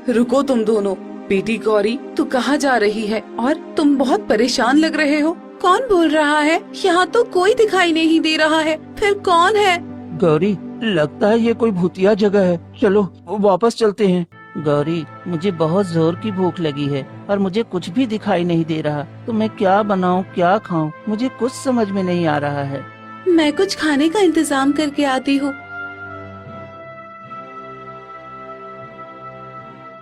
रुको तुम दोनों। बेटी गौरी, तू कहाँ जा रही है? और तुम बहुत परेशान लग रहे हो। कौन बोल रहा है? यहाँ तो कोई दिखाई नहीं दे रहा है। फिर कौन है? गौरी, लगता है ये कोई भूतिया जगह है। चलो वापस चलते हैं। गौरी, मुझे बहुत जोर की भूख लगी है और मुझे कुछ भी दिखाई नहीं दे रहा। तो मैं क्या बनाऊं, क्या खाऊं, मुझे कुछ समझ में नहीं आ रहा है। मैं कुछ खाने का इंतजाम करके आती हूँ।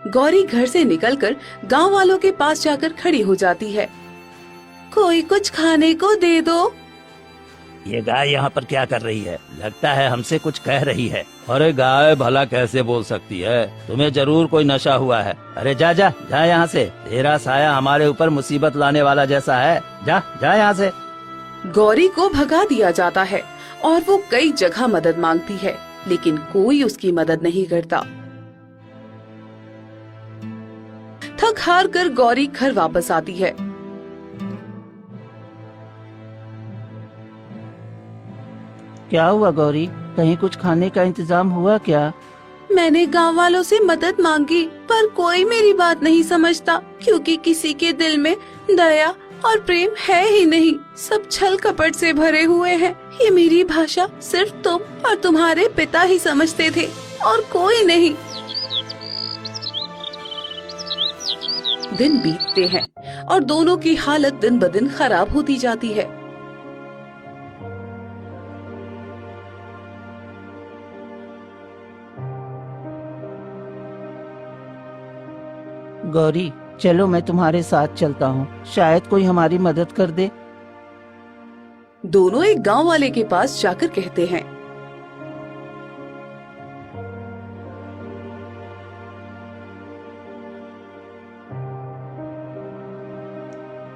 गौरी घर से निकलकर गांव वालों के पास जाकर खड़ी हो जाती है। कोई कुछ खाने को दे दो। ये गाय यहाँ पर क्या कर रही है? लगता है हमसे कुछ कह रही है। अरे गाय भला कैसे बोल सकती है? तुम्हें जरूर कोई नशा हुआ है। अरे जा जा जा यहाँ से। तेरा साया हमारे ऊपर मुसीबत लाने वाला जैसा है। जा जा यहाँ से। गौरी को भगा दिया जाता है और वो कई जगह मदद मांगती है, लेकिन कोई उसकी मदद नहीं करता। थक हार कर गौरी घर वापस आती है। क्या हुआ गौरी, कहीं कुछ खाने का इंतजाम हुआ क्या? मैंने गांव वालों से मदद मांगी, पर कोई मेरी बात नहीं समझता, क्योंकि किसी के दिल में दया और प्रेम है ही नहीं। सब छल कपट से भरे हुए हैं। ये मेरी भाषा सिर्फ तुम और तुम्हारे पिता ही समझते थे और कोई नहीं। दिन बीतते हैं और दोनों की हालत दिन ब दिन खराब होती जाती है। गौरी, चलो मैं तुम्हारे साथ चलता हूँ, शायद कोई हमारी मदद कर दे। दोनों एक गांव वाले के पास जाकर कहते हैं।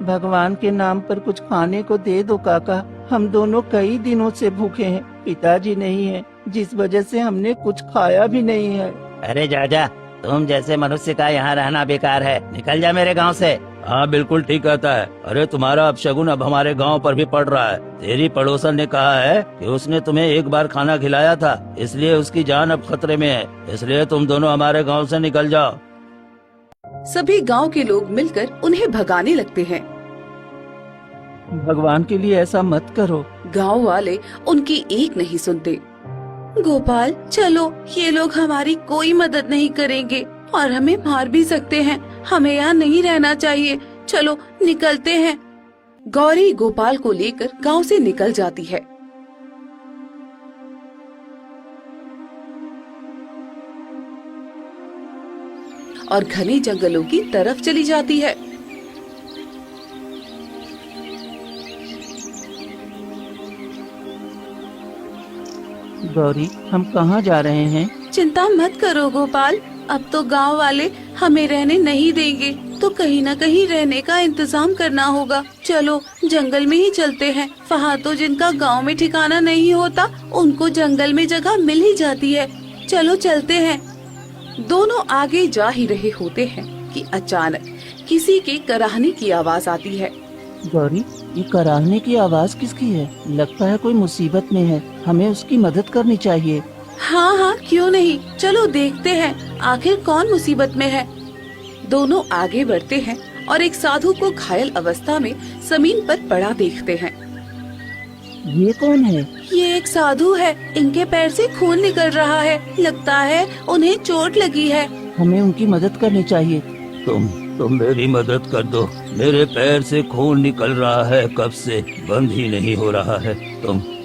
भगवान के नाम पर कुछ खाने को दे दो काका। हम दोनों कई दिनों से भूखे हैं। पिताजी नहीं है, जिस वजह से हमने कुछ खाया भी नहीं है। अरे जा जा, तुम जैसे मनुष्य का यहाँ रहना बेकार है। निकल जा मेरे गांव से। हाँ बिल्कुल ठीक कहता है। अरे तुम्हारा अपशगुन अब हमारे गांव पर भी पड़ रहा है। तेरी पड़ोसन ने कहा है कि उसने तुम्हें एक बार खाना खिलाया था, इसलिए उसकी जान अब खतरे में है। इसलिए तुम दोनों हमारे गांव से निकल जाओ। सभी गांव के लोग मिलकर उन्हें भगाने लगते हैं। भगवान के लिए ऐसा मत करो। गांव वाले उनकी एक नहीं सुनते। गोपाल, चलो, ये लोग हमारी कोई मदद नहीं करेंगे और हमें मार भी सकते हैं। हमें यहाँ नहीं रहना चाहिए। चलो निकलते हैं। गौरी गोपाल को लेकर गांव से निकल जाती है। और घने जंगलों की तरफ चली जाती है। गौरी, हम कहाँ जा रहे हैं? चिंता मत करो गोपाल, अब तो गांव वाले हमें रहने नहीं देंगे, तो कहीं न कहीं रहने का इंतजाम करना होगा। चलो जंगल में ही चलते हैं। वहाँ तो जिनका गांव में ठिकाना नहीं होता, उनको जंगल में जगह मिल ही जाती है। चलो चलते हैं। दोनों आगे जा ही रहे होते हैं कि अचानक किसी के कराहने की आवाज आती है। गौरी, ये कराहने की आवाज किसकी है? लगता है कोई मुसीबत में है, हमें उसकी मदद करनी चाहिए। हाँ हाँ, क्यों नहीं, चलो देखते हैं आखिर कौन मुसीबत में है। दोनों आगे बढ़ते हैं और एक साधु को घायल अवस्था में जमीन पर पड़ा देखते हैं। ये कौन है? ये एक साधु है। इनके पैर से खून निकल रहा है। लगता है उन्हें चोट लगी है। हमें उनकी मदद करनी चाहिए। तुम मेरी मदद कर दो। मेरे पैर से खून निकल रहा है, कब से बंद ही नहीं हो रहा है।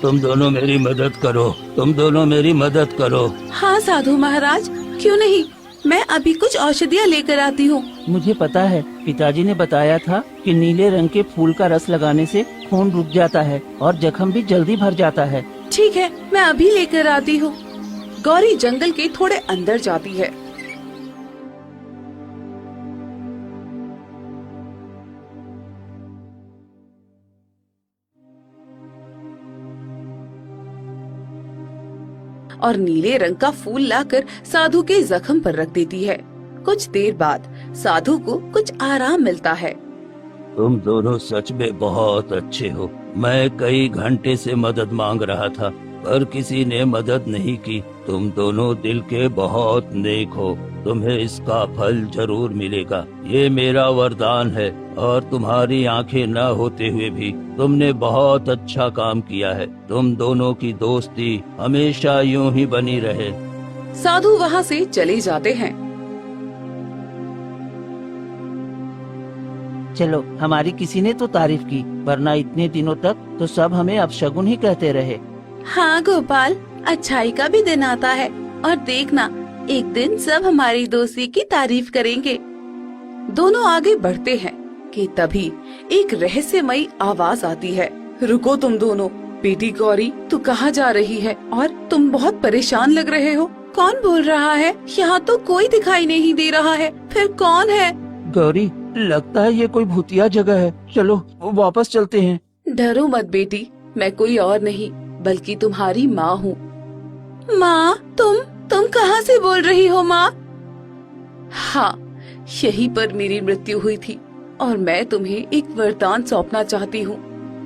तुम दोनों मेरी मदद करो। तुम दोनों मेरी मदद करो। हाँ साधु महाराज, क्यों नहीं, मैं अभी कुछ औषधियाँ लेकर आती हूँ। मुझे पता है, पिताजी ने बताया था कि नीले रंग के फूल का रस लगाने से खून रुक जाता है और जख्म भी जल्दी भर जाता है। ठीक है, मैं अभी लेकर आती हूँ। गौरी जंगल के थोड़े अंदर जाती है। और नीले रंग का फूल लाकर साधु के जख्म पर रख देती है। कुछ देर बाद साधु को कुछ आराम मिलता है। तुम दोनों सच में बहुत अच्छे हो। मैं कई घंटे से मदद मांग रहा था, पर किसी ने मदद नहीं की। तुम दोनों दिल के बहुत नेक हो। तुम्हें इसका फल जरूर मिलेगा। ये मेरा वरदान है और तुम्हारी आंखें न होते हुए भी तुमने बहुत अच्छा काम किया है। तुम दोनों की दोस्ती हमेशा यूं ही बनी रहे। साधु वहाँ से चले जाते हैं। चलो, हमारी किसी ने तो तारीफ की, वरना इतने दिनों तक तो सब हमें अपशगुन ही कहते रहे। हाँ गोपाल, अच्छाई का भी दिन आता है और देखना एक दिन सब हमारी दोस्ती की तारीफ करेंगे। दोनों आगे बढ़ते हैं कि तभी एक रहस्यमयी आवाज आती है। रुको तुम दोनों, बेटी गौरी तू कहाँ जा रही है और तुम बहुत परेशान लग रहे हो। कौन बोल रहा है? यहाँ तो कोई दिखाई नहीं दे रहा है, फिर कौन है? गौरी, लगता है ये कोई भूतिया जगह है, चलो वापस चलते हैं। डरो मत बेटी, मैं कोई और नहीं बल्कि तुम्हारी माँ हूँ। माँ, तुम कहाँ से बोल रही हो माँ? हाँ, यहीं पर मेरी मृत्यु हुई थी और मैं तुम्हें एक वरदान सौंपना चाहती हूँ।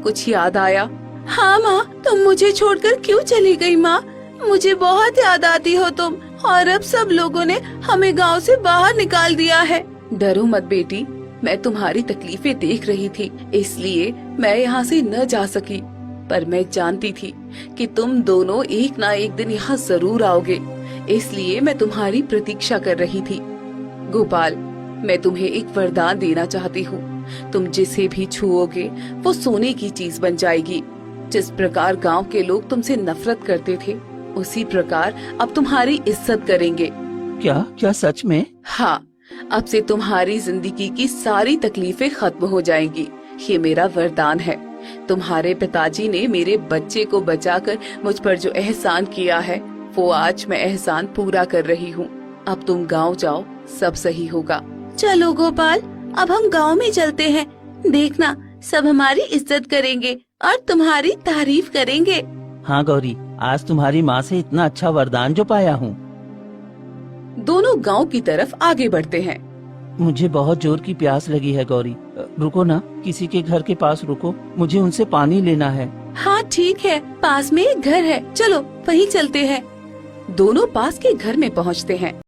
कुछ याद आया? हाँ माँ, तुम मुझे छोड़कर क्यों चली गई माँ? मुझे बहुत याद आती हो तुम, और अब सब लोगों ने हमें गांव से बाहर निकाल दिया है। डरो मत बेटी, मैं तुम्हारी तकलीफें देख रही थी, इसलिए मैं यहाँ से न जा सकी। पर मैं जानती थी कि तुम दोनों एक ना एक दिन यहाँ जरूर आओगे, इसलिए मैं तुम्हारी प्रतीक्षा कर रही थी। गोपाल, मैं तुम्हें एक वरदान देना चाहती हूँ। तुम जिसे भी छुओगे वो सोने की चीज बन जाएगी। जिस प्रकार गांव के लोग तुमसे नफरत करते थे, उसी प्रकार अब तुम्हारी इज्जत करेंगे। क्या सच में? हाँ, अब से तुम्हारी जिंदगी की सारी तकलीफें खत्म हो जाएंगी। ये मेरा वरदान है। तुम्हारे पिताजी ने मेरे बच्चे को बचाकर मुझ पर जो एहसान किया है, वो आज मैं एहसान पूरा कर रही हूँ। अब तुम गांव जाओ, सब सही होगा। चलो गोपाल, अब हम गांव में चलते हैं। देखना सब हमारी इज्जत करेंगे और तुम्हारी तारीफ करेंगे। हाँ गौरी, आज तुम्हारी माँ से इतना अच्छा वरदान जो पाया हूँ। दोनों गांव की तरफ आगे बढ़ते हैं। मुझे बहुत जोर की प्यास लगी है गौरी, रुको ना, किसी के घर के पास रुको, मुझे उनसे पानी लेना है। हाँ ठीक है, पास में एक घर है, चलो वहीं चलते हैं। दोनों पास के घर में पहुँचते हैं।